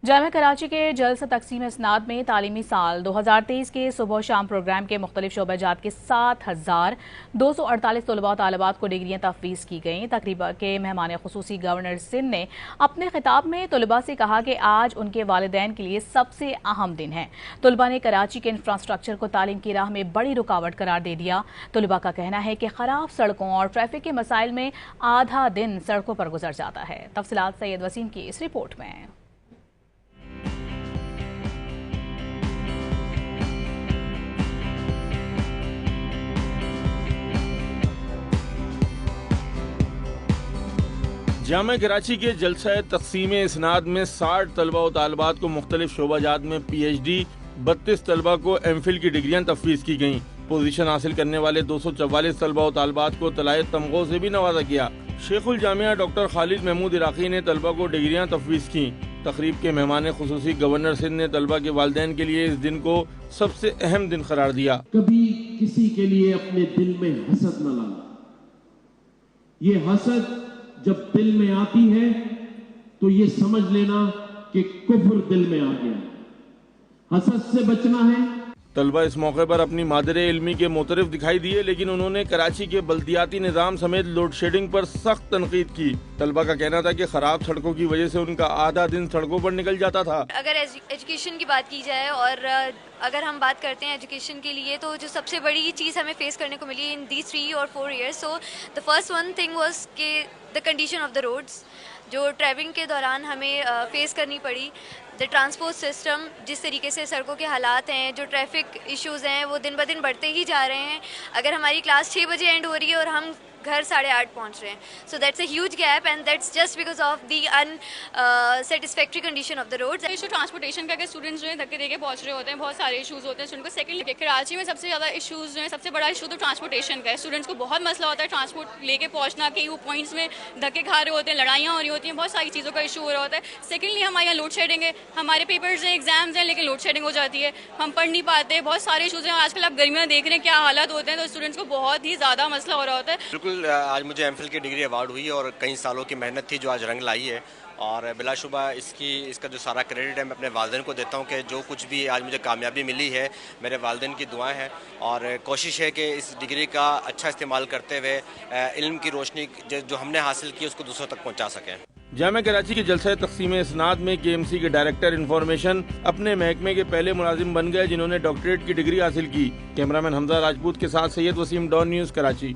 جامعہ کراچی کے جلسہ تقسیم اسناد میں تعلیمی سال 2023 کے صبح و شام پروگرام کے مختلف شعبہ جات کے 7,248 طلباء و طالبات کو ڈگریاں تفویض کی گئیں۔ تقریب کے مہمان خصوصی گورنر سندھ نے اپنے خطاب میں طلباء سے کہا کہ آج ان کے والدین کے لیے سب سے اہم دن ہے۔ طلباء نے کراچی کے انفراسٹرکچر کو تعلیم کی راہ میں بڑی رکاوٹ قرار دے دیا۔ طلباء کا کہنا ہے کہ خراب سڑکوں اور ٹریفک کے مسائل میں آدھا دن سڑکوں پر گزر جاتا ہے۔ تفصیلات سید وسیم کی اس رپورٹ میں۔ جامعہ کراچی کے جلسہ تقسیم اسناد میں 60 طلباء و طالبات کو مختلف شعبہ جات میں پی ایچ ڈی، 32 طلباء کو ایم فل کی ڈگریاں تفویض کی گئیں۔ پوزیشن حاصل کرنے والے 244 طلباء و طالبات کو طلائع تمغوں سے بھی نوازا گیا۔ شیخ الجامعہ ڈاکٹر خالد محمود عراقی نے طلباء کو ڈگریاں تفویض کیں۔ تقریب کے مہمان خصوصی گورنر سندھ نے طلباء کے والدین کے لیے اس دن کو سب سے اہم دن قرار دیا۔ کبھی کسی کے لیے اپنے دل میں حسد نہ لانا۔ یہ حسد جب دل میں آتی ہے تو یہ سمجھ لینا کہ کفر دل میں آ گیا۔ حسد سے بچنا ہے۔ طلباء اس موقع پر اپنی مادر علمی کے معترف دکھائی دیے، لیکن انہوں نے کراچی کے بلدیاتی نظام سمیت لوڈ شیڈنگ پر سخت تنقید کی۔ طلباء کا کہنا تھا کہ خراب سڑکوں کی وجہ سے ان کا آدھا دن سڑکوں پر نکل جاتا تھا۔ اگر ایجوکیشن کی بات کی جائے اور اگر ہم بات کرتے ہیں ایجوکیشن کے لیے، تو جو سب سے بڑی چیز ہمیں فیس کرنے کو ملی ان دی 3 اور 4 years, so the first one thing was کہ the condition of the roads, جو ٹریولنگ کے دوران ہمیں فیس کرنی پڑی۔ دا ٹرانسپورٹ سسٹم، جس طریقے سے سڑکوں کے حالات ہیں، جو ٹریفک ایشوز ہیں، وہ دن بدن بڑھتے ہی جا رہے ہیں۔ اگر ہماری کلاس 6 بجے اینڈ ہو رہی ہے اور ہم گھر 8:30 پہنچ رہے ہیں، so that's a huge gap and that's just because of the satisfactory condition of the roads. Issue transportation کا کہ اسٹوڈنٹس جو ہیں دھکے دے کے پہنچ رہے ہوتے ہیں، بہت سارے ایشوز ہوتے ہیں اسٹوڈنٹ کو۔ سیکنڈ، کراچی میں سب سے زیادہ ایشوز جو ہیں، سب سے بڑا ایشو تو ٹرانسپورٹیشن کا ہے۔ اسٹوڈنٹس کو بہت مسئلہ ہوتا ہے ٹرانسپورٹ لے کے پہنچنا، کہ وہ پوائنٹس میں دھکے کھا رہے ہوتے ہیں، لڑائیاں ہو رہی ہوتی ہیں، بہت ساری چیزوں کا ایشو ہو رہا ہوتا ہے۔ سیکنڈلی ہمارے یہاں لوڈ شیڈنگ ہے، ہمارے پیپرز ہیں، ایگزامز ہیں، لیکن لوڈ شیڈنگ ہو جاتی ہے، ہم پڑھ نہیں پاتے، بہت سارے ایشوز ہیں۔ آج کل آپ گرمیاں دیکھ رہے ہیں کیا حالات ہوتے ہیں، تو اسٹوڈنٹس کو بہت ہی زیادہ مسئلہ ہو رہا ہوتا ہے۔ بالکل، آج مجھے ایم فل کی ڈگری ایوارڈ ہوئی اور کئی سالوں کی محنت تھی جو آج رنگ لائی ہے، اور بلا شبہ اس کا جو سارا کریڈٹ ہے میں اپنے والدین کو دیتا ہوں کہ جو کچھ بھی آج مجھے کامیابی ملی ہے میرے والدین کی دعائیں ہیں، اور کوشش ہے کہ اس ڈگری کا اچھا استعمال کرتے ہوئے علم کی روشنی جو ہم نے حاصل کی اس کو دوسروں تک پہنچا سکیں۔ جامعہ کراچی کے جلسہ تقسیم اسناد میں کے ایم سی کے ڈائریکٹر انفارمیشن اپنے محکمے کے پہلے ملازم بن گئے جنہوں نے ڈاکٹریٹ کی ڈگری حاصل کی۔ کیمرامین حمزہ راجپوت کے ساتھ سید وسیم، ڈان نیوز، کراچی۔